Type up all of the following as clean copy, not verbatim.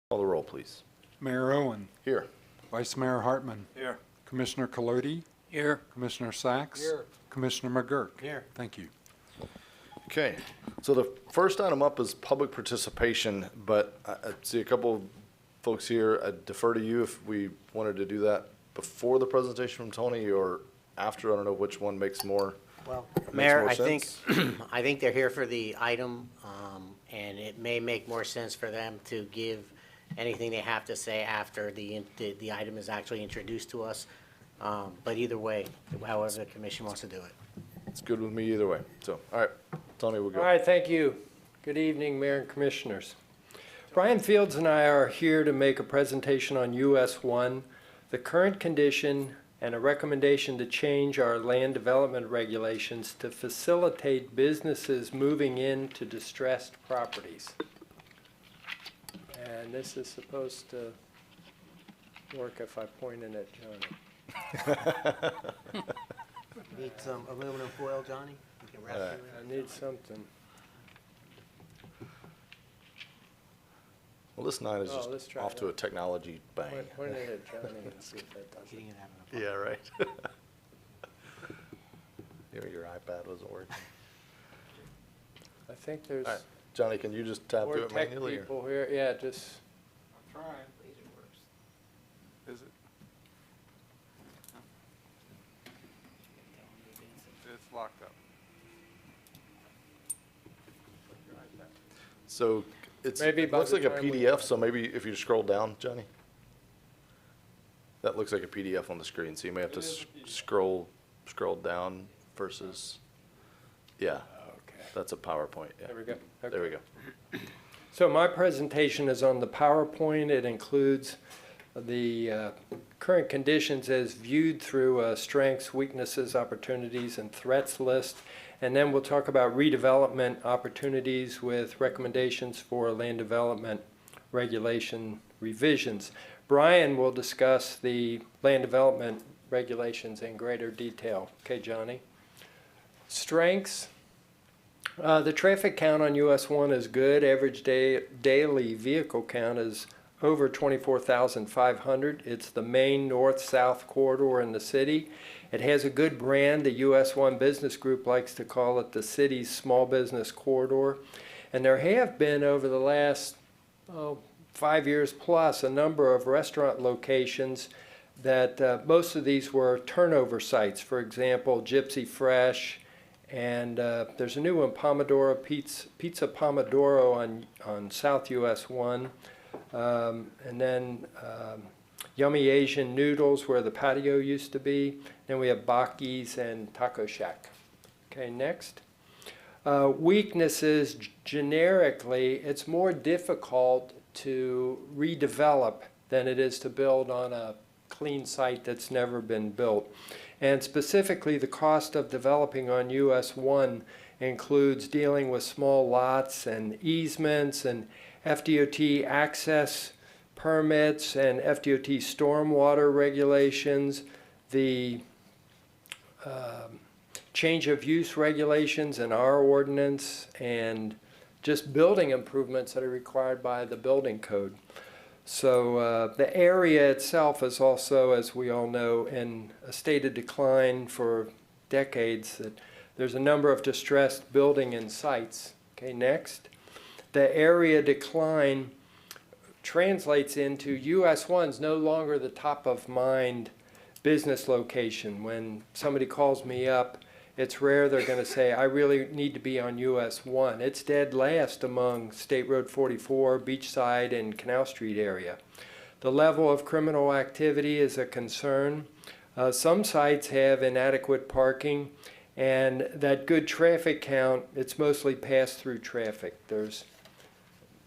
Call the roll, please. Mayor Owen. Here. Vice Mayor Hartman. Here. Commissioner Colodi. Here. Commissioner Sachs. Here. Commissioner McGurk. Here. Thank you. Okay, so the first item up is public participation, but I see a couple of folks here. I'd defer to you if we wanted to do that before the presentation from Tony or after. I don't know which one makes more. Well, makes Mayor, more I think, sense. I think they're here for the item, and it may make more sense for them to give anything they have to say after the item is actually introduced to us. But either way, however the commission wants to do it. It's good with me either way. So, all right, Tony, we'll go. All right, thank you. Good evening, Mayor and Commissioners. Brian Fields and I are here to make a presentation on US 1, the current condition, and a recommendation to change our land development regulations to facilitate businesses moving into distressed properties. And this is supposed to work if I point in at Johnny. Need some aluminum foil, Johnny? We can wrap it in. I need something. Well, this night is Oh, let's just try off that. to a technology bang. Point it at Johnny and see if that does He it. didn't have enough. Yeah, right. Your iPad wasn't working. I think there's All right, Johnny, can you just tap more through it tech manually? Or? people here. Yeah, just. I'm trying. Is it? It's locked up. So Maybe it by looks the like a time we- PDF, so maybe if you scroll down, Johnny. That looks like a PDF on the screen, so you may have to It is a PDF. scroll down versus, yeah, Okay. that's a PowerPoint, yeah. There we go. There we go. So my presentation is on the PowerPoint. It includes the current conditions as viewed through a strengths, weaknesses, opportunities, and threats list. And then we'll talk about redevelopment opportunities with recommendations for land development regulation revisions. Brian will discuss the land development regulations in greater detail. Okay, Johnny. Strengths. The traffic count on US 1 is good. Average daily vehicle count is over 24,500. It's the main north-south corridor in the city. It has a good brand. The US 1 Business Group likes to call it the city's small business corridor. And there have been, over the last 5 years plus, a number of restaurant locations that most of these were turnover sites. For example, Gypsy Fresh, and there's a new one, Pomodoro Pizza Pomodoro on South US 1. And then Yummy Asian Noodles where the patio used to be. Then we have Baki's and Taco Shack. Okay, next. Weaknesses, generically, it's more difficult to redevelop than it is to build on a clean site that's never been built. And specifically, the cost of developing on US 1 includes dealing with small lots and easements and FDOT access permits and FDOT stormwater regulations, the change of use regulations in our ordinance, and just building improvements that are required by the building code. So the area itself is also, as we all know, in a state of decline for decades. That there's a number of distressed building and sites. Okay, next. The area decline translates into US 1's no longer the top of mind business location. When somebody calls me up, it's rare they're going to say, I really need to be on US 1. It's dead last among State Road 44, Beachside, and Canal Street area. The level of criminal activity is a concern. Some sites have inadequate parking, and that good traffic count, it's mostly pass-through traffic.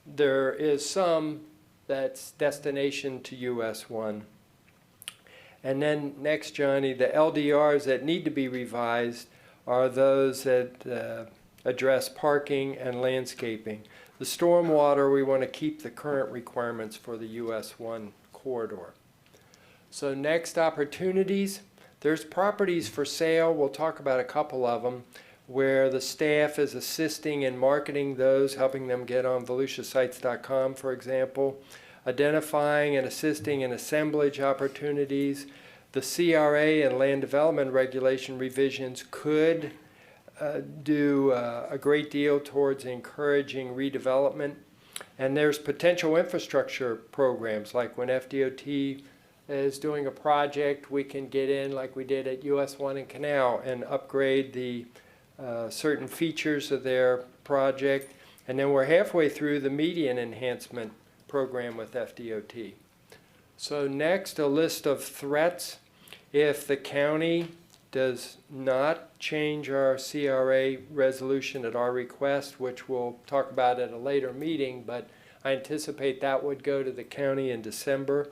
There is some that's destination to US 1. And then next, Johnny, the LDRs that need to be revised are those that address parking and landscaping. The stormwater, we want to keep the current requirements for the US 1 corridor. So next, opportunities. There's properties for sale. We'll talk about a couple of them where the staff is assisting in marketing those, helping them get on volusiasites.com, for example. identifying and assisting in assemblage opportunities. The CRA and land development regulation revisions could do a great deal towards encouraging redevelopment. And there's potential infrastructure programs, like when FDOT is doing a project, we can get in like we did at US 1 and Canal and upgrade the certain features of their project. And then we're halfway through the median enhancement program with FDOT. So next, a list of threats. If the county does not change our CRA resolution at our request, which we'll talk about at a later meeting, but I anticipate that would go to the county in December.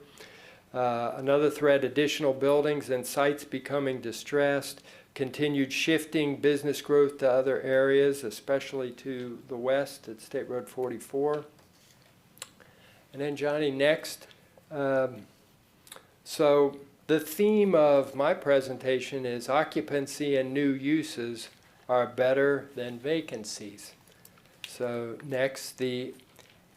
Another threat, additional buildings and sites becoming distressed, continued shifting business growth to other areas, especially to the west at State Road 44. And then Johnny, next. So the theme of my presentation is occupancy and new uses are better than vacancies. So next, the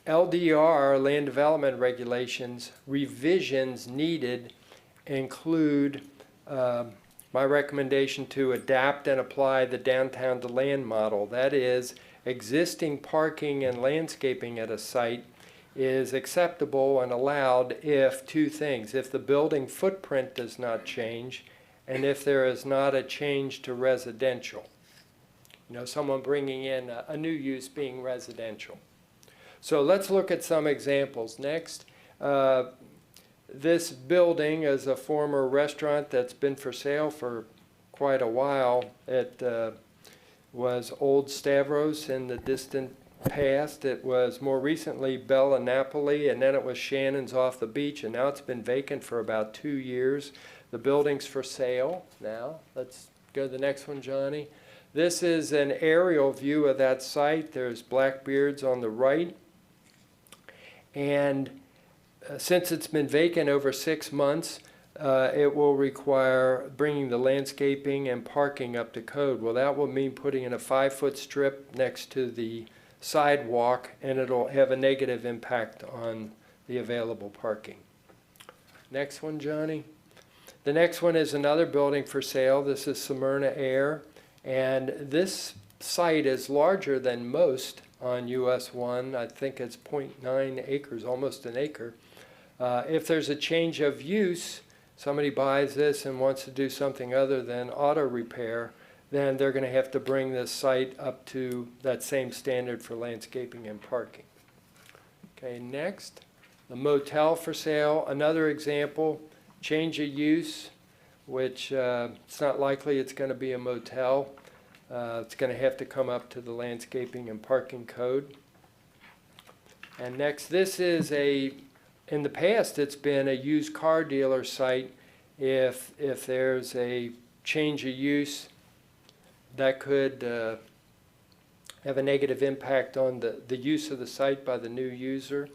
LDR, land development regulations, revisions needed include my recommendation to adapt and apply the downtown to land model. That is, existing parking and landscaping at a site is acceptable and allowed if two things: if the building footprint does not change, and if there is not a change to residential. You know, someone bringing in a new use being residential. So let's look at some examples. Next, this building is a former restaurant that's been for sale for quite a while. It was Old Stavros in the distant past. It was more recently Bella Napoli, and then it was Shannon's off the beach, and now it's been vacant for about 2 years. The building's for sale now. Let's go to the next one, Johnny. This is an aerial view of that site. There's Blackbeard's on the right. And since it's been vacant over 6 months, it will require bringing the landscaping and parking up to code. Well, that will mean putting in a 5-foot strip next to the sidewalk, and it'll have a negative impact on the available parking. Next one, Johnny. The next one is another building for sale. This is Smyrna Air, and this site is larger than most on US 1. I think it's 0.9 acres, almost an acre. If there's a change of use, somebody buys this and wants to do something other than auto repair, then they're going to have to bring this site up to that same standard for landscaping and parking. Okay, next, the motel for sale. Another example, change of use, which it's not likely it's going to be a motel. It's going to have to come up to the landscaping and parking code. And next, this is in the past, it's been a used car dealer site. If there's a change of use, that could have a negative impact on the use of the site by the new user.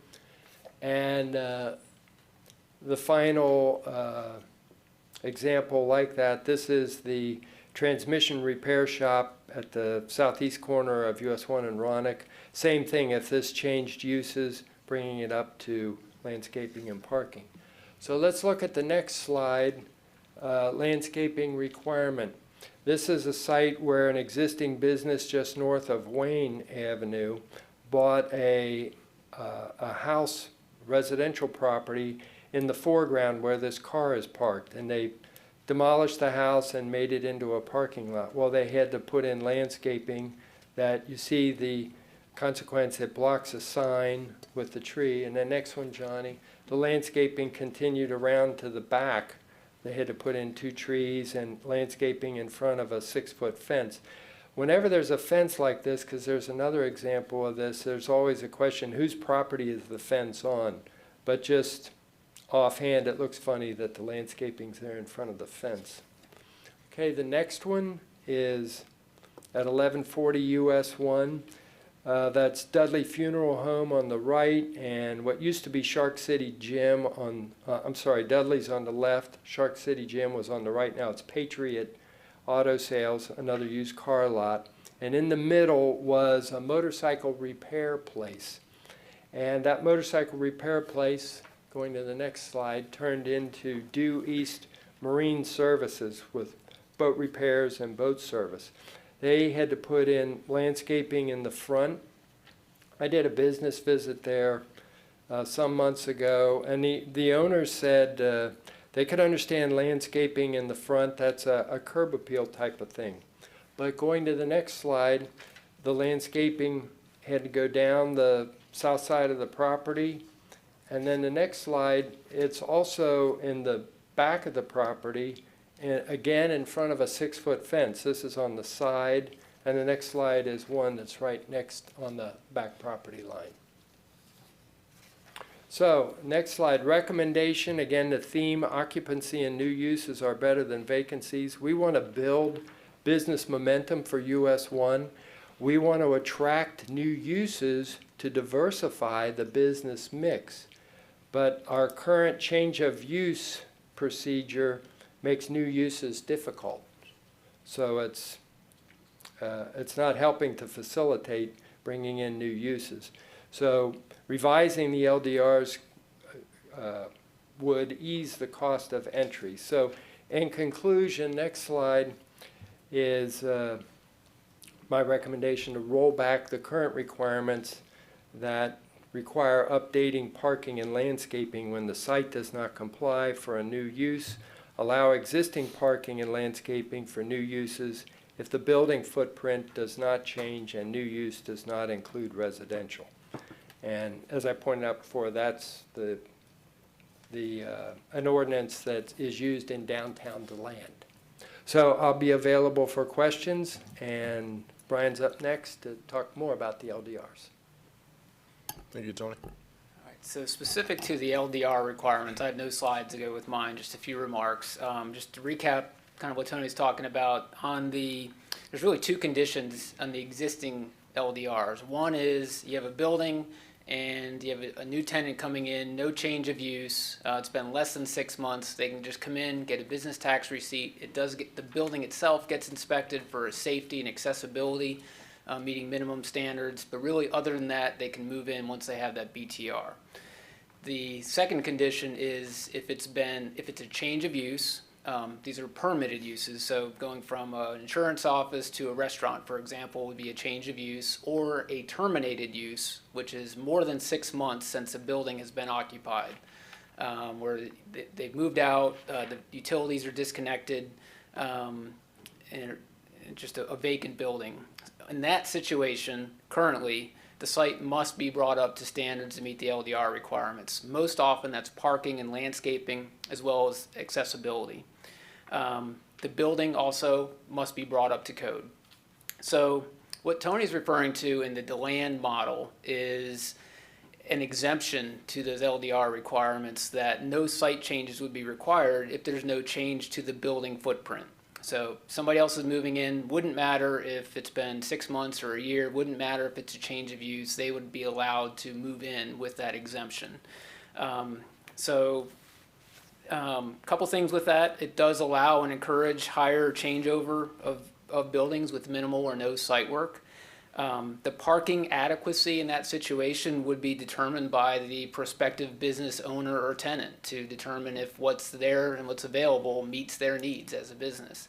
And the final example like that, this is the transmission repair shop at the southeast corner of US 1 and Ronick. Same thing, if this changed uses, bringing it up to landscaping and parking. So let's look at the next slide, landscaping requirement. This is a site where an existing business just north of Wayne Avenue bought a house, residential property, in the foreground where this car is parked, and they demolished the house and made it into a parking lot. Well, they had to put in landscaping that you see the consequence. It blocks a sign with the tree. And the next one, Johnny, the landscaping continued around to the back. They had to put in 2 trees and landscaping in front of a 6-foot fence. Whenever there's a fence like this, because there's another example of this, there's always a question, whose property is the fence on? But just offhand, it looks funny that the landscaping's there in front of the fence. Okay, the next one is at 1140 US 1. That's Dudley Funeral Home on the right, and what used to be Shark City Gym on, Dudley's on the left, Shark City Gym was on the right. Now it's Patriot Auto Sales, another used car lot. And in the middle was a motorcycle repair place. And that motorcycle repair place, going to the next slide, turned into Due East Marine Services with boat repairs and boat service. They had to put in landscaping in the front. I did a business visit there some months ago, and the owners said they could understand landscaping in the front. That's a curb appeal type of thing. But going to the next slide, the landscaping had to go down the south side of the property. And then the next slide, it's also in the back of the property, and again in front of a 6-foot fence. This is on the side, and the next slide is one that's right next on the back property line. So, next slide, recommendation, again the theme, occupancy and new uses are better than vacancies. We want to build business momentum for US 1. We want to attract new uses to diversify the business mix. But our current change of use procedure makes new uses difficult. So it's not helping to facilitate bringing in new uses. So revising the LDRs would ease the cost of entry. So in conclusion, next slide is my recommendation to roll back the current requirements that require updating parking and landscaping when the site does not comply for a new use, allow existing parking and landscaping for new uses if the building footprint does not change and new use does not include residential. And as I pointed out before, that's an ordinance that is used in downtown DeLand. So I'll be available for questions, and Brian's up next to talk more about the LDRs. Thank you, Tony. All right, so specific to the LDR requirements, I have no slides to go with mine, just a few remarks. Just to recap kind of what Tony's talking about, there's really two conditions on the existing LDRs. One is you have a building and you have a new tenant coming in, no change of use. It's been less than 6 months. They can just come in, get a business tax receipt. The building itself gets inspected for safety and accessibility, meeting minimum standards. But really, other than that, they can move in once they have that BTR. The second condition is if it's a change of use. These are permitted uses, so going from an insurance office to a restaurant, for example, would be a change of use, or a terminated use, which is more than 6 months since a building has been occupied, where they've moved out, the utilities are disconnected, and just a vacant building. In that situation, currently, the site must be brought up to standards to meet the LDR requirements. Most often, that's parking and landscaping, as well as accessibility. The building also must be brought up to code. So what Tony's referring to in the DeLand model is an exemption to those LDR requirements that no site changes would be required if there's no change to the building footprint. So somebody else is moving in, wouldn't matter if it's been 6 months or a year, wouldn't matter if it's a change of use, they would be allowed to move in with that exemption. Couple things with that, it does allow and encourage higher changeover of buildings with minimal or no site work. The parking adequacy in that situation would be determined by the prospective business owner or tenant to determine if what's there and what's available meets their needs as a business.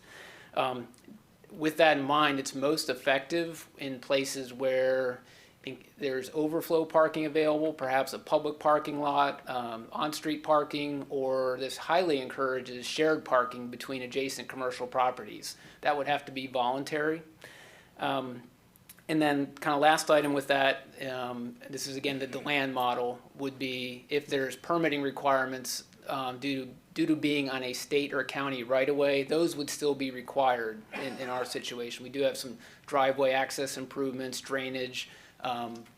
With that in mind, it's most effective in places where there's overflow parking available, perhaps a public parking lot, on-street parking, or this highly encourages shared parking between adjacent commercial properties. That would have to be voluntary. And then kind of last item with that, this is again the DeLand model, would be if there's permitting requirements due to being on a state or county right-of-way, those would still be required in our situation. We do have some driveway access improvements, drainage.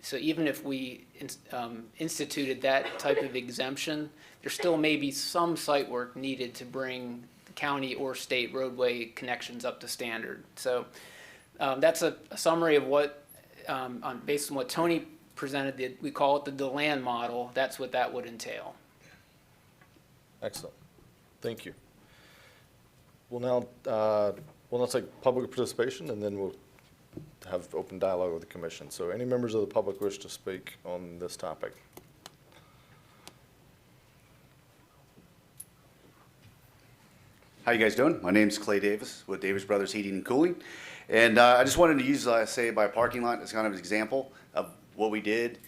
So even if we instituted that type of exemption, there still may be some site work needed to bring county or state roadway connections up to standard. So that's a summary of what, based on what Tony presented, we call it the DeLand model. That's what that would entail. Excellent. Thank you. We'll now take public participation, and then we'll have open dialogue with the commission. So any members of the public wish to speak on this topic? How you guys doing? My name's Clay Davis with Davis Brothers Heating and Cooling. And I just wanted to use, say, my parking lot as kind of an example of what we did.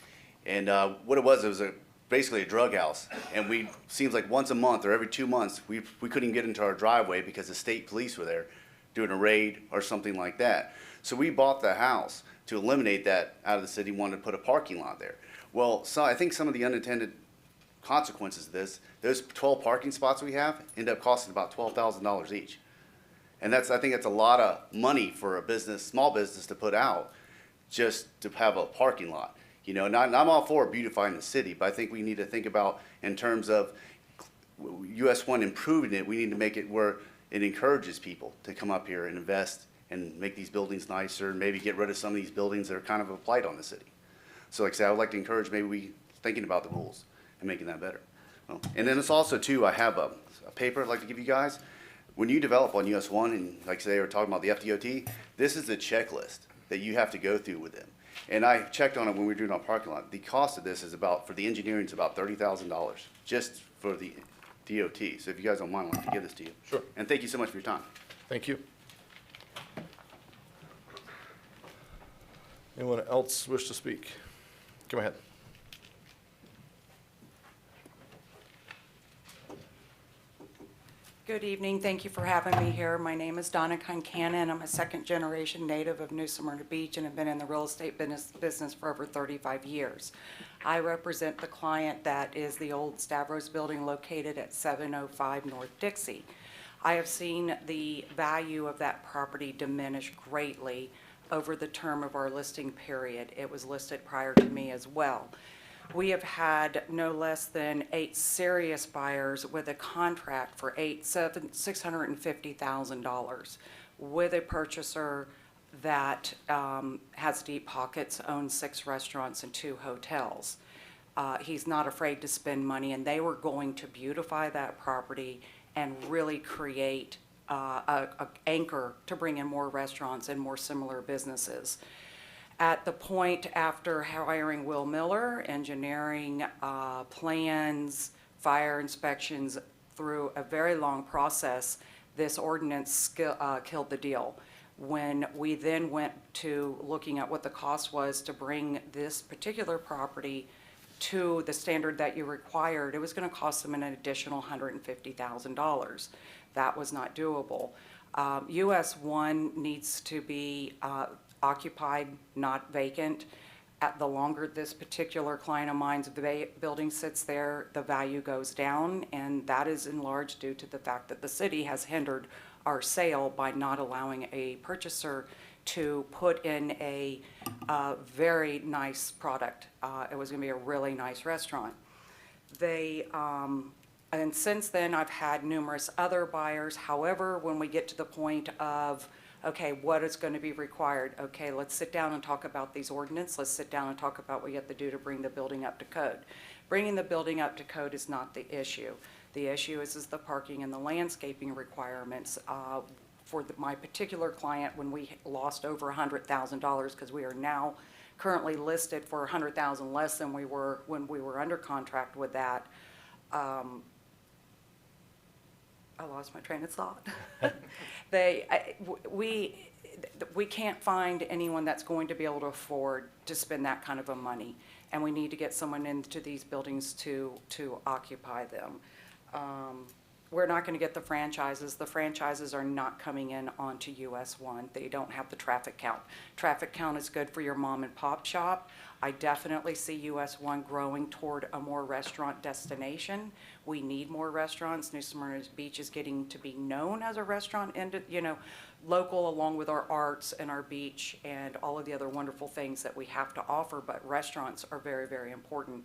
And what it was basically a drug house. And seems like once a month or every 2 months, we couldn't get into our driveway because the state police were there doing a raid or something like that. So we bought the house to eliminate that out of the city, wanted to put a parking lot there. Well, so I think some of the unintended consequences of this, those 12 parking spots we have end up costing about $12,000 each. And I think that's a lot of money for a business, small business to put out just to have a parking lot. You know, and I'm all for beautifying the city, but I think we need to think about in terms of US 1 improving it, we need to make it where it encourages people to come up here and invest and make these buildings nicer and maybe get rid of some of these buildings that are kind of a blight on the city. So like I said, I would like to encourage maybe we thinking about the rules and making that better. Well, and then it's also too, I have a paper I'd like to give you guys. When you develop on US 1 and like I say, we're talking about the FDOT, this is the checklist that you have to go through with them. And I checked on it when we were doing our parking lot. The cost of this is about, for the engineering, it's about $30,000 just for the DOT. So if you guys don't mind, I'd like to give this to you. Sure. And thank you so much for your time. Thank you. Anyone else wish to speak? Come ahead. Good evening. Thank you for having me here. My name is Donna Concanon. I'm a second-generation native of New Smyrna Beach and have been in the real estate business for over 35 years. I represent the client that is the old Stavros building located at 705 North Dixie. I have seen the value of that property diminish greatly over the term of our listing period. It was listed prior to me as well. We have had no less than 8 serious buyers with a contract for $650,000 with a purchaser that has deep pockets, owns 6 restaurants and 2 hotels. He's not afraid to spend money, and they were going to beautify that property and really create an anchor to bring in more restaurants and more similar businesses. At the point after hiring Will Miller, engineering, plans, fire inspections, through a very long process, this ordinance killed the deal. When we then went to looking at what the cost was to bring this particular property to the standard that you required, it was going to cost them an additional $150,000. That was not doable. US 1 needs to be occupied, not vacant. The longer this particular client of mine's building sits there, the value goes down, and that is in large due to the fact that the city has hindered our sale by not allowing a purchaser to put in a very nice product. It was going to be a really nice restaurant. And since then, I've had numerous other buyers. However, when we get to the point of, okay, what is going to be required? Okay, let's sit down and talk about these ordinances. Let's sit down and talk about what you have to do to bring the building up to code. Bringing the building up to code is not the issue. The issue is the parking and the landscaping requirements. For my particular client, when we lost over $100,000, because we are now currently listed for $100,000 less than we were when we were under contract with that. I lost my train of thought. We can't find anyone that's going to be able to afford to spend that kind of a money, and we need to get someone into these buildings to occupy them. We're not going to get the franchises. The franchises are not coming in onto US 1. They don't have the traffic count. Traffic count is good for your mom and pop shop. I definitely see US 1 growing toward a more restaurant destination. We need more restaurants. New Smyrna Beach is getting to be known as a restaurant, and local, along with our arts and our beach and all of the other wonderful things that we have to offer. But restaurants are very, very important.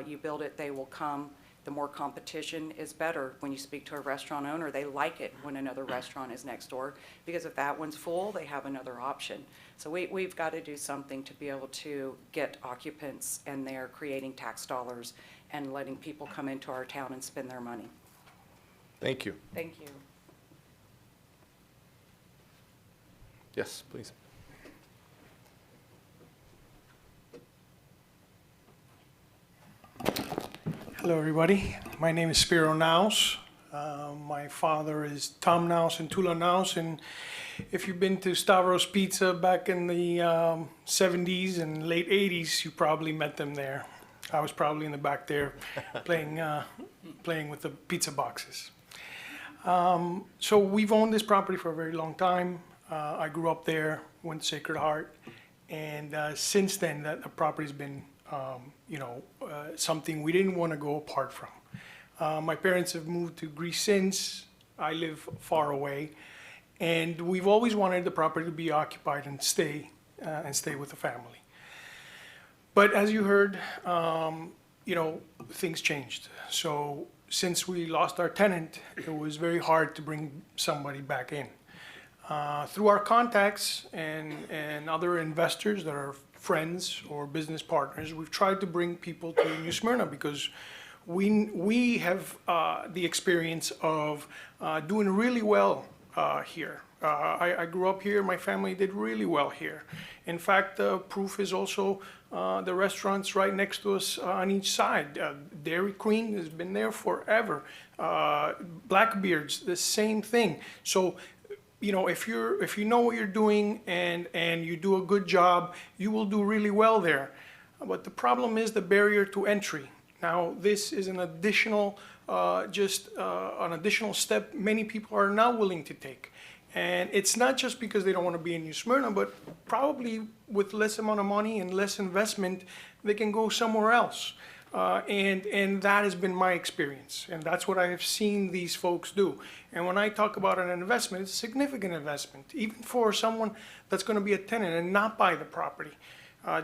You build it, they will come. The more competition is better. When you speak to a restaurant owner, they like it when another restaurant is next door, because if that one's full, they have another option. So we've got to do something to be able to get occupants, and they're creating tax dollars and letting people come into our town and spend their money. Thank you. Thank you. Yes, please. Hello, everybody. My name is Spiro Naus. My father is Tom Naus and Tula Naus, and if you've been to Stavros Pizza back in the 70s and late 80s, you probably met them there. I was probably in the back there playing with the pizza boxes. So we've owned this property for a very long time. I grew up there, went to Sacred Heart, and since then, the property's been, something we didn't want to go apart from. My parents have moved to Greece since. I live far away, and we've always wanted the property to be occupied and stay with the family. But as you heard, things changed. So since we lost our tenant, it was very hard to bring somebody back in. Through our contacts and other investors that are friends or business partners, we've tried to bring people to New Smyrna because we have the experience of doing really well here. I grew up here, my family did really well here. In fact, the proof is also the restaurants right next to us on each side. Dairy Queen has been there forever. Blackbeard's, the same thing. So, if you know what you're doing and you do a good job, you will do really well there. But the problem is the barrier to entry. Now, this is an additional, an additional step many people are now willing to take. And it's not just because they don't want to be in New Smyrna, but probably with less amount of money and less investment, they can go somewhere else. And that has been my experience. And that's what I have seen these folks do. And when I talk about an investment, it's a significant investment, even for someone that's going to be a tenant and not buy the property.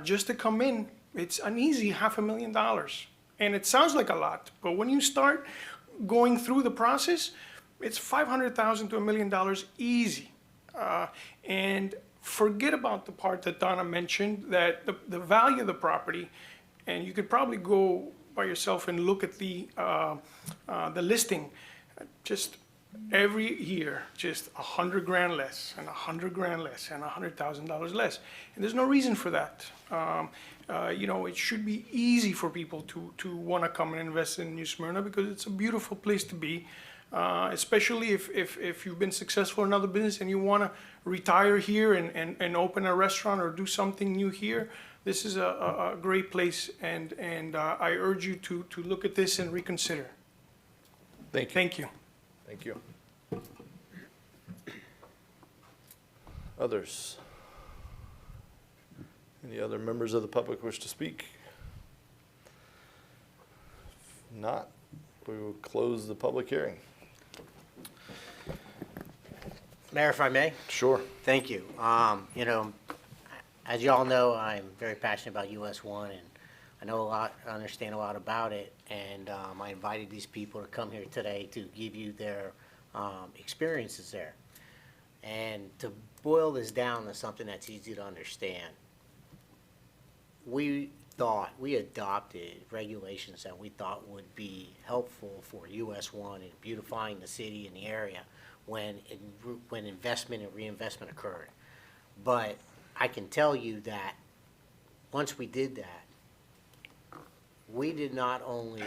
Just to come in, it's an easy $500,000. And it sounds like a lot, but when you start going through the process, it's $500,000 to $1 million easy. And forget about the part that Donna mentioned, that the value of the property, and you could probably go by yourself and look at the listing, just every year, just $100,000 less, and $100,000 less, and $100,000 less. And there's no reason for that. It should be easy for people to want to come and invest in New Smyrna because it's a beautiful place to be. Especially if you've been successful in another business and you want to retire here and open a restaurant or do something new here, this is a great place, and I urge you to look at this and reconsider. Thank you. Thank you. Thank you. Others? Any other members of the public wish to speak? If not, we will close the public hearing. Mayor, if I may? Sure. Thank you. As you all know, I'm very passionate about US 1, and I know a lot, I understand a lot about it, and I invited these people to come here today to give you their experiences there. And to boil this down to something that's easy to understand, we adopted regulations that we thought would be helpful for US 1 in beautifying the city and the area when investment and reinvestment occurred. But I can tell you that once we did that, we did not only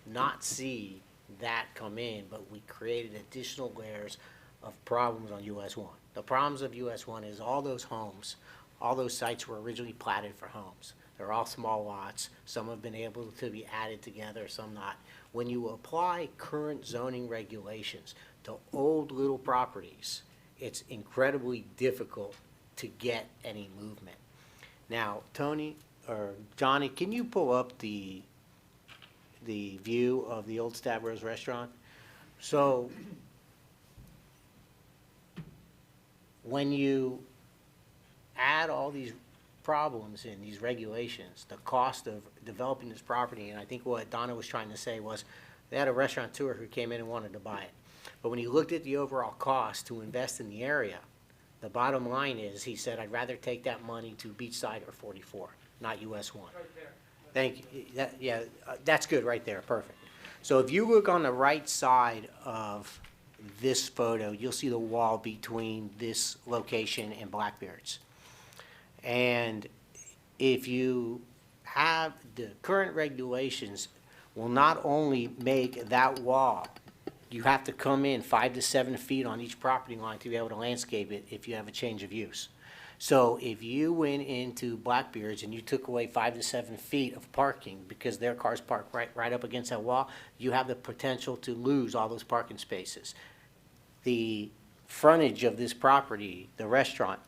not see that come in, but we created additional layers of problems on US 1. The problems of US 1 is all those homes, all those sites were originally platted for homes. They're all small lots. Some have been able to be added together, some not. When you apply current zoning regulations to old little properties, it's incredibly difficult to get any movement. Now, Tony or Johnny, can you pull up the view of the old Stavros restaurant? So when you add all these problems in these regulations, the cost of developing this property, and I think what Donna was trying to say was they had a restaurateur who came in and wanted to buy it. But when you looked at the overall cost to invest in the area, the bottom line is, he said, I'd rather take that money to Beachside or 44, not US 1. Right there. Thank you. That's good right there. Perfect. So if you look on the right side of this photo, you'll see the wall between this location and Blackbeard's. And if you have the current regulations, will not only make that wall, you have to come in 5 to 7 feet on each property line to be able to landscape it if you have a change of use. So if you went into Blackbeard's and you took away 5 to 7 feet of parking because their cars park right up against that wall, you have the potential to lose all those parking spaces. The frontage of this property, the restaurant,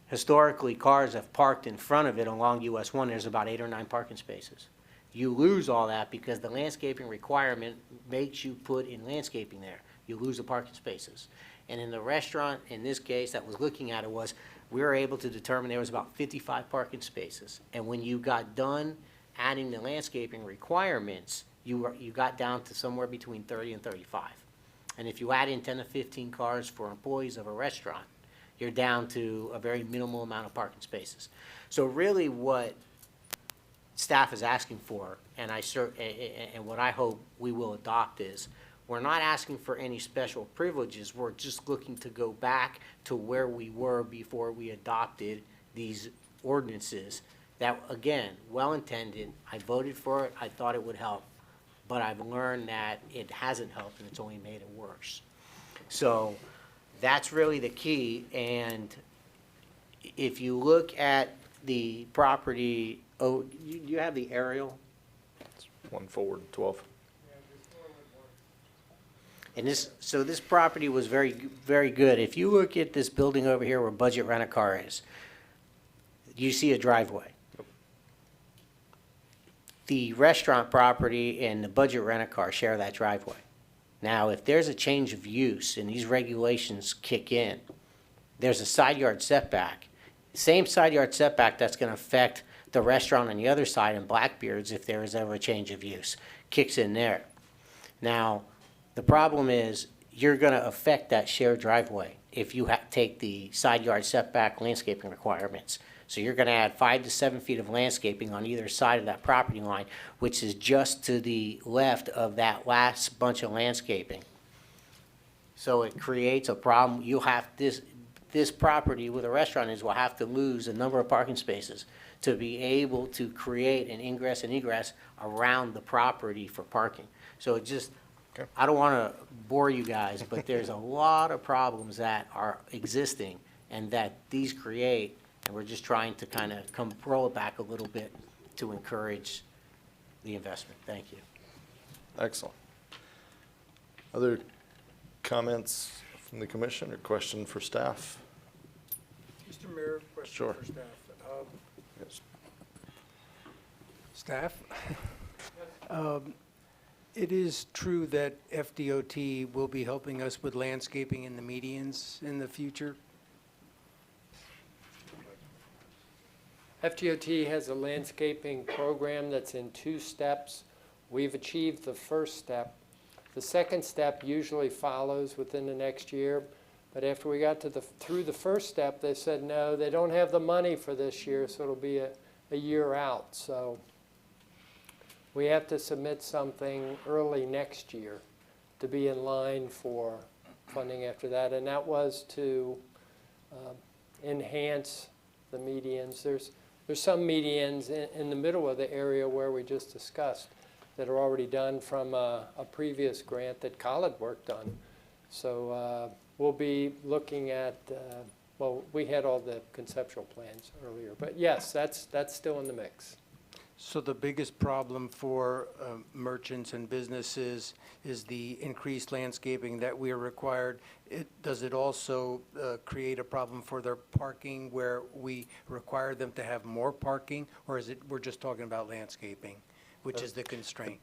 historically cars have parked in front of it along US 1. There's about 8 or 9 parking spaces. You lose all that because the landscaping requirement makes you put in landscaping there. You lose the parking spaces. And in the restaurant, in this case, that was looking at it was, we were able to determine there was about 55 parking spaces. And when you got done adding the landscaping requirements, you got down to somewhere between 30 and 35. And if you add in 10 to 15 cars for employees of a restaurant, you're down to a very minimal amount of parking spaces. So really what staff is asking for, and what I hope we will adopt is, we're not asking for any special privileges. We're just looking to go back to where we were before we adopted these ordinances that, again, well-intended. I voted for it. I thought it would help. But I've learned that it hasn't helped and it's only made it worse. So that's really the key. And if you look at the property, oh, you have the aerial? One forward, 12. And so this property was very, very good. If you look at this building over here where Budget Rent-A-Car is, you see a driveway. The restaurant property and the Budget Rent-A-Car share that driveway. Now, if there's a change of use and these regulations kick in, there's a side yard setback. Same side yard setback that's going to affect the restaurant on the other side in Blackbeard's if there is ever a change of use, kicks in there. Now, the problem is you're going to affect that shared driveway if you take the side yard setback landscaping requirements. So you're going to add 5 to 7 feet of landscaping on either side of that property line, which is just to the left of that last bunch of landscaping. So it creates a problem. You'll have this property with a restaurant will have to lose a number of parking spaces to be able to create an ingress and egress around the property for parking. So it just, I don't want to bore you guys, but there's a lot of problems that are existing and that these create, and we're just trying to kind of roll it back a little bit to encourage the investment. Thank you. Excellent. Other comments from the commission or question for staff? Mr. Mayor, question Sure. for staff. Yes. Staff? It is true that FDOT will be helping us with landscaping in the medians in the future? FGOT has a landscaping program that's in 2 steps. We've achieved the first step. The second step usually follows within the next year, but after we got to through the first step, they said no, they don't have the money for this year, so it'll be a year out. So we have to submit something early next year to be in line for funding after that, and that was to enhance the medians. There's some medians in the middle of the area where we just discussed that are already done from a previous grant that Khaled worked on. So we'll be looking at, well, we had all the conceptual plans earlier, but yes, that's still in the mix. So the biggest problem for merchants and businesses is the increased landscaping that we are required. Does it also create a problem for their parking where we require them to have more parking? Or is it, we're just talking about landscaping, which is the constraint?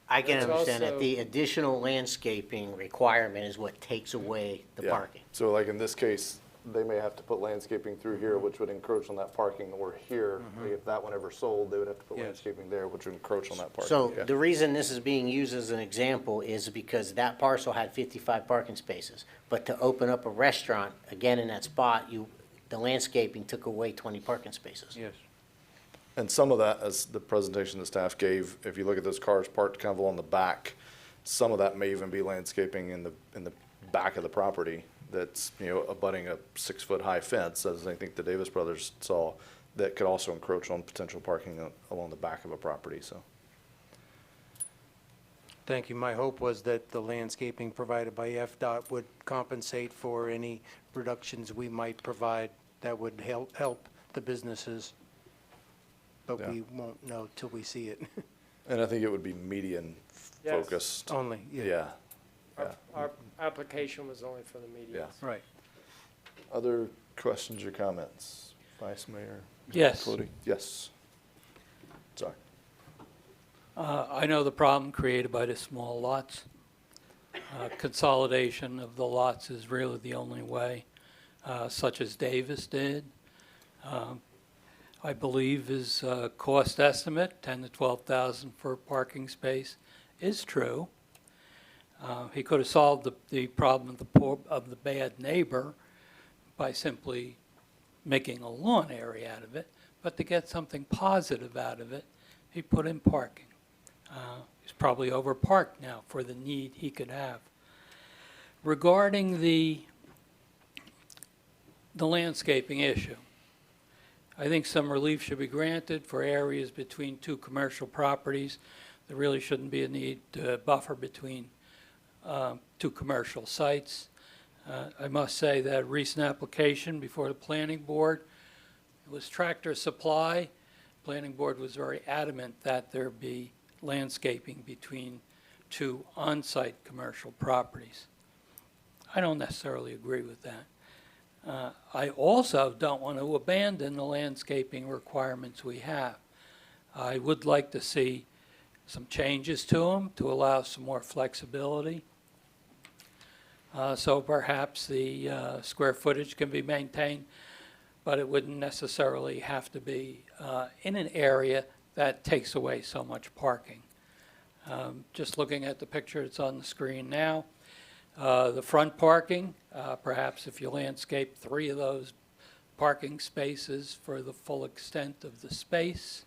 I can It's understand that also- the additional landscaping requirement is what takes away the Yeah. parking. So like in this case, they may have to put landscaping through here, which would encroach on that parking, or here, if that one ever sold, they would have to put Yes. landscaping there, which would encroach on that parking. So Yeah. the reason this is being used as an example is because that parcel had 55 parking spaces. But to open up a restaurant, again in that spot, the landscaping took away 20 parking spaces. Yes. And some of that, as the presentation the staff gave, if you look at those cars parked kind of along the back, some of that may even be landscaping in the back of the property that's, abutting a 6-foot-high fence, as I think the Davis brothers saw, that could also encroach on potential parking along the back of a property, so. Thank you. My hope was that the landscaping provided by FDOT would compensate for any reductions we might provide that would help the businesses. But Yeah. we won't know till we see it. And I think it would be median Yes. focused. Only, yeah. Yeah, Our application was only for the medians. yeah. Right. Other questions or comments? Vice Mayor? Yes. Cloete? Yes. Sorry. I know the problem created by the small lots. Consolidation of the lots is really the only way, such as Davis did. I believe his cost estimate, 10 to 12,000 for a parking space, is true. He could have solved the problem of the bad neighbor by simply making a lawn area out of it, but to get something positive out of it, he put in parking. He's probably overparked now for the need he could have. Regarding the landscaping issue, I think some relief should be granted for areas between two commercial properties. There really shouldn't be a need to buffer between two commercial sites. I must say that a recent application before the planning board, it was Tractor Supply. Planning board was very adamant that there be landscaping between two on-site commercial properties. I don't necessarily agree with that. I also don't want to abandon the landscaping requirements we have. I would like to see some changes to them to allow some more flexibility. So perhaps the square footage can be maintained, but it wouldn't necessarily have to be in an area that takes away so much parking. Just looking at the picture that's on the screen now, the front parking, perhaps if you landscape 3 of those parking spaces for the full extent of the space,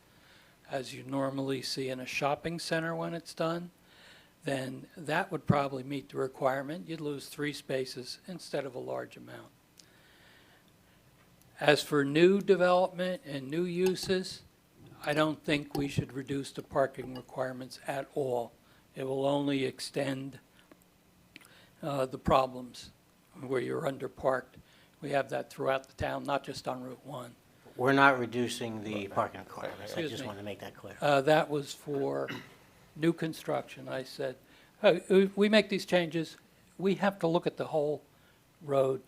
as you normally see in a shopping center when it's done, then that would probably meet the requirement. You'd lose 3 spaces instead of a large amount. As for new development and new uses, I don't think we should reduce the parking requirements at all. It will only extend the problems where you're underparked. We have that throughout the town, not just on Route 1. We're not reducing the parking requirements. I Excuse just me. want to make that clear. That was for new construction. I said, we make these changes, we have to look at the whole road,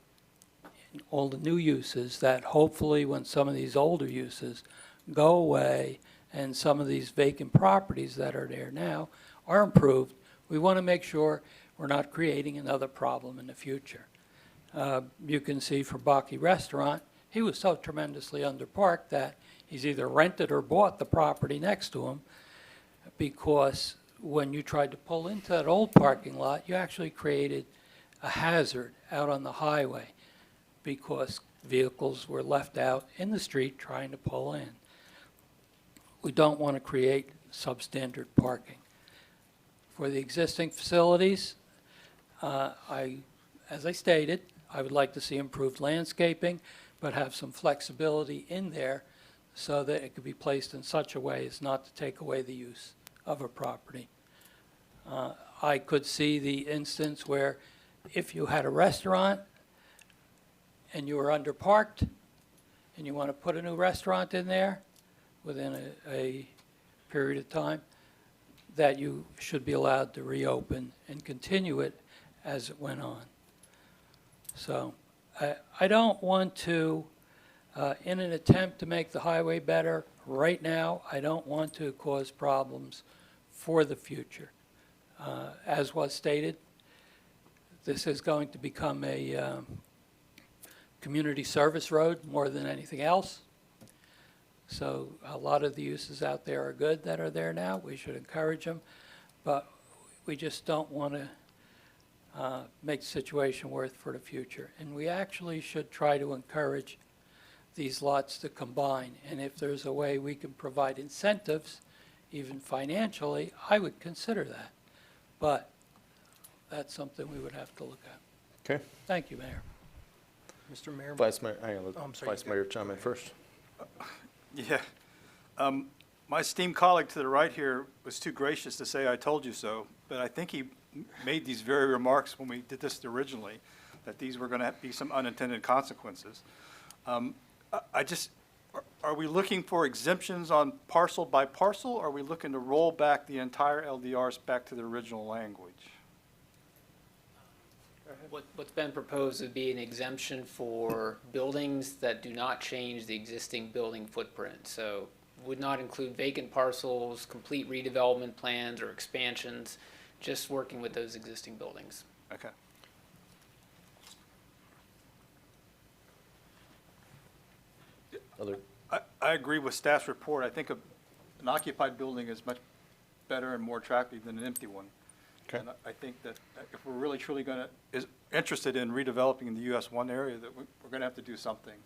all the new uses, that hopefully when some of these older uses go away and some of these vacant properties that are there now are improved, we want to make sure we're not creating another problem in the future. You can see for Baki Restaurant, he was so tremendously underparked that he's either rented or bought the property next to him, because when you tried to pull into that old parking lot, you actually created a hazard out on the highway because vehicles were left out in the street trying to pull in. We don't want to create substandard parking. For the existing facilities, as I stated, I would like to see improved landscaping, but have some flexibility in there so that it could be placed in such a way as not to take away the use of a property. I could see the instance where if you had a restaurant and you were underparked and you want to put a new restaurant in there within a period of time, that you should be allowed to reopen and continue it as it went on. So I don't want to, in an attempt to make the highway better right now, I don't want to cause problems for the future. As was stated, this is going to become a community service road more than anything else. So a lot of the uses out there are good that are there now. We should encourage them, but we just don't want to make the situation worse for the future. And we actually should try to encourage these lots to combine. And if there's a way we can provide incentives, even financially, I would consider that. But that's something we would have to look at. Okay. Thank you, Mayor. Mr. Mayor? Vice Mayor, hang on, let Oh, I'm sorry, Vice you Mayor chime in first. Yeah. My esteemed colleague to the right here was too gracious to say, "I told you so," but I think he made these very remarks when we did this originally, that these were going to be some unintended consequences. Are we looking for exemptions on parcel by parcel, or are we looking to roll back the entire LDRs back to the original language? What's been proposed would be an exemption for buildings that do not change the existing building footprint. So would not include vacant parcels, complete redevelopment plans or expansions, just working with those existing buildings. Okay. Other, I agree with staff's report. I think an occupied building is much better and more attractive than an empty one. Okay. And I think that if we're really truly is interested in redeveloping in the US 1 area, that we're going to have to do something.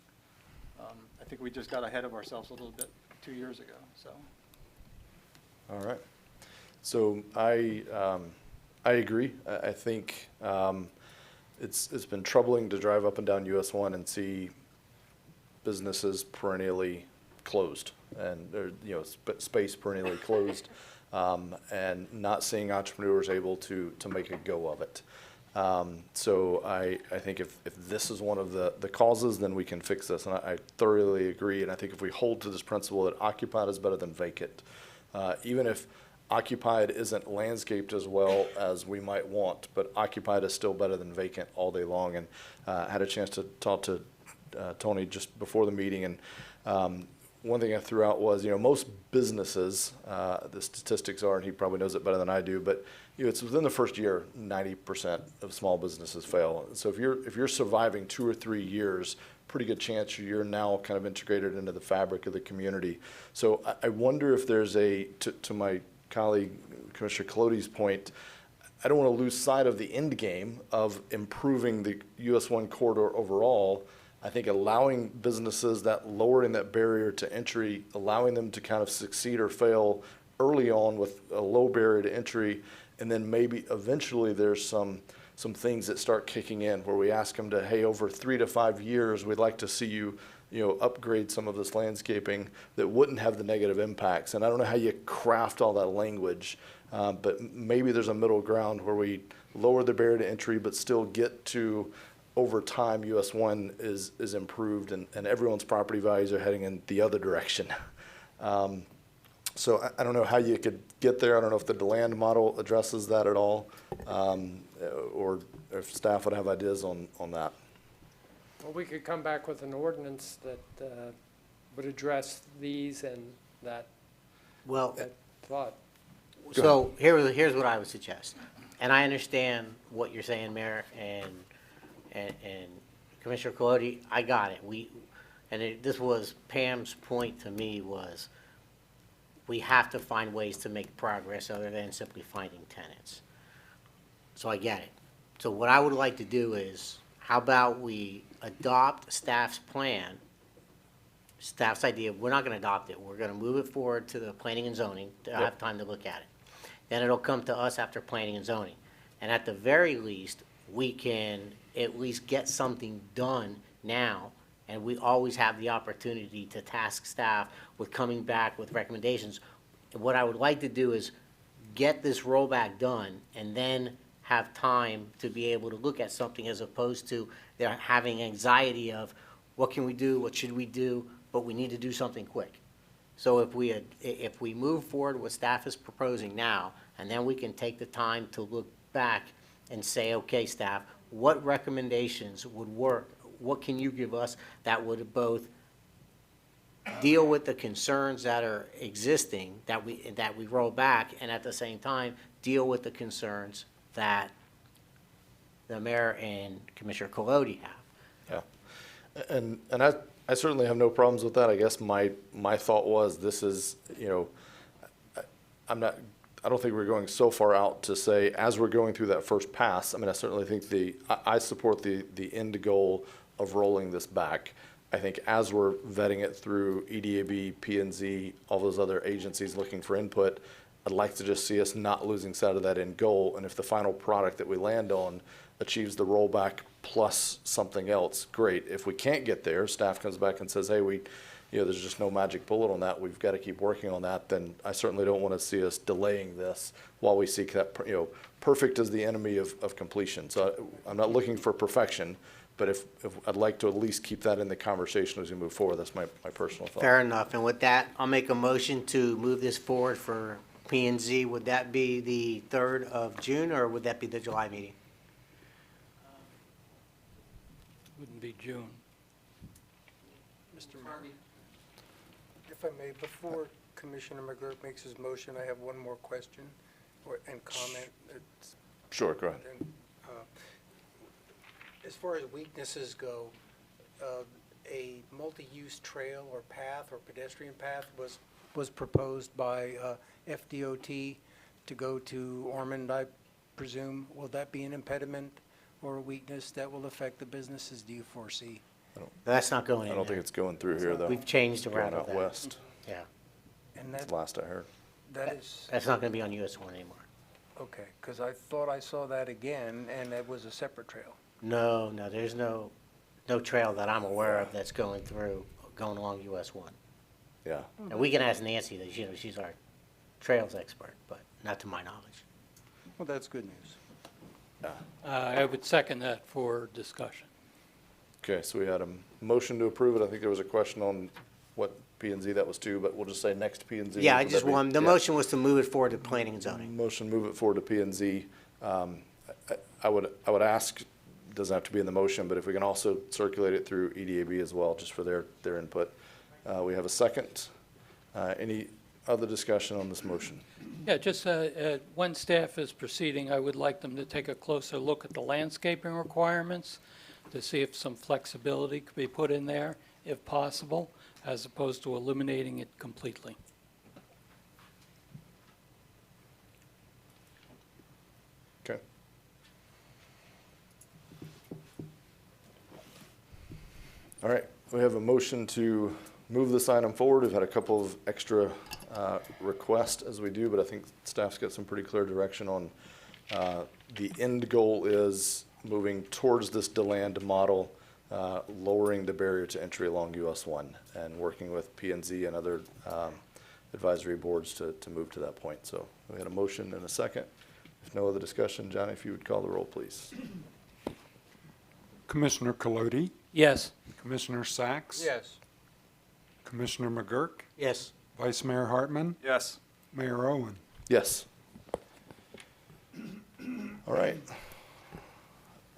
I think we just got ahead of ourselves a little bit 2 years ago, so. all right. So I agree. I think it's been troubling to drive up and down US 1 and see businesses perennially closed and, space perennially closed, and not seeing entrepreneurs able to make a go of it. So I think if this is one of the causes, then we can fix this. And I thoroughly agree. And I think if we hold to this principle that occupied is better than vacant, even if occupied isn't landscaped as well as we might want, but occupied is still better than vacant all day long. And I had a chance to talk to Tony just before the meeting, and one thing I threw out was, most businesses, the statistics are, and he probably knows it better than I do, but it's within the first year, 90% of small businesses fail. So if you're surviving 2 or 3 years, pretty good chance you're now kind of integrated into the fabric of the community. So I wonder if there's to my colleague Commissioner Colodey's point, I don't want to lose sight of the end game of improving the US 1 corridor overall. I think allowing businesses lowering that barrier to entry, allowing them to kind of succeed or fail early on with a low barrier to entry, and then maybe eventually there's some things that start kicking in where we ask them to, hey, over 3 to 5 years, we'd like to see you, upgrade some of this landscaping that wouldn't have the negative impacts. And I don't know how you craft all that language, but maybe there's a middle ground where we lower the barrier to entry, but still get to, over time, US 1 is improved and everyone's property values are heading in the other direction. So I don't know how you could get there. I don't know if the land model addresses that at all, or if staff would have ideas on that. Well, we could come back with an ordinance that would address these and that Well, thought. so here's what I would suggest. And I understand what you're saying, Mayor, and Commissioner Colodey, I got it. This was Pam's point to me was we have to find ways to make progress other than simply finding tenants. So I get it. So what I would like to do is, how about we adopt staff's plan, staff's idea. We're not going to adopt it. We're going to move it forward to the planning and zoning to have time to look at it. Then it'll come to us after planning and zoning. And at the very least, we can at least get something done now, and we always have the opportunity to task staff with coming back with recommendations. What I would like to do is get this rollback done and then have time to be able to look at something, as opposed to they're having anxiety of what can we do, what should we do, but we need to do something quick. So if we move forward what staff is proposing now, and then we can take the time to look back and say, okay, staff, what recommendations would work? What can you give us that would both deal with the concerns that are existing, that we roll back, and at the same time, deal with the concerns that the mayor and Commissioner Colodey have? Yeah, and I certainly have no problems with that. I guess my thought was, this is, I don't think we're going so far out to say, as we're going through that first pass, I mean, I certainly think I support the end goal of rolling this back. I think as we're vetting it through EDAB, P&Z, all those other agencies looking for input, I'd like to just see us not losing sight of that end goal. And if the final product that we land on achieves the rollback plus something else, great. If we can't get there, staff comes back and says, hey, we there's just no magic bullet on that. We've got to keep working on that. Then I certainly don't want to see us delaying this while we seek that, perfect is the enemy of completion. So I'm not looking for perfection, but if I'd like to at least keep that in the conversation as we move forward. That's my personal thought. Fair enough. And with that, I'll make a motion to move this forward for P and Z. Would that be the 3rd of June, or would that be the July meeting? Wouldn't be June. Mr. Mayor, if I may, before Commissioner McGurk makes his motion, I have one more question and comment. It's- Sure, go ahead. and, As far as weaknesses go, a multi-use trail or path or pedestrian path was proposed by FDOT to go to Ormond, I presume. Will that be an impediment or a weakness that will affect the businesses, do you foresee? That's not going I in don't think there. it's going through here, though. We've changed Going around out that. west. Yeah, And That's that, the last I heard. that is, that's not going to be on US 1 anymore. okay, because I thought I saw that again, and that was a separate trail. No, there's no trail that I'm aware of that's going along US 1. Yeah. And we can ask Nancy, that she's our trails expert, but not to my knowledge. Well, that's good news. I would second that for discussion. Okay, so we had a motion to approve it. I think there was a question on what P and Z that was to, but we'll just say next P and Z. Yeah, I Would just that be- want, the yeah. motion was to move it forward to planning and zoning. Motion, move it forward to P and Z. I would ask, doesn't have to be in the motion, but if we can also circulate it through EDAB as well, just for their input. We have a second. Any other discussion on this motion? Yeah, just when staff is proceeding, I would like them to take a closer look at the landscaping requirements to see if some flexibility could be put in there, if possible, as opposed to eliminating it completely. Okay. All right, we have a motion to move this item forward. We've had a couple of extra requests as we do, but I think staff's got some pretty clear direction on the end goal is moving towards this DeLand model, lowering the barrier to entry along US 1 and working with P and Z and other advisory boards to move to that point. So we had a motion and a second. If no other discussion, Johnny, if you would call the roll, please. Commissioner Colodi, Yes. Commissioner Sacks. Yes. Commissioner McGurk, Yes. Vice Mayor Hartman, Yes. Mayor Owen. Yes. All right.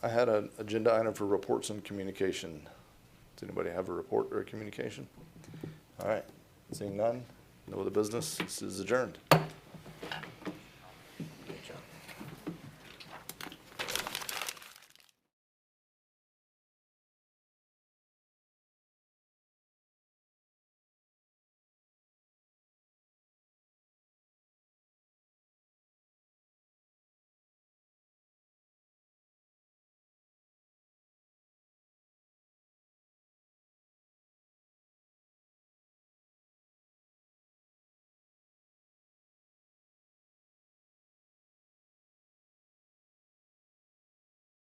I had an agenda item for reports and communication. Does anybody have a report or a communication? All right. Seeing none, no other business, this is adjourned.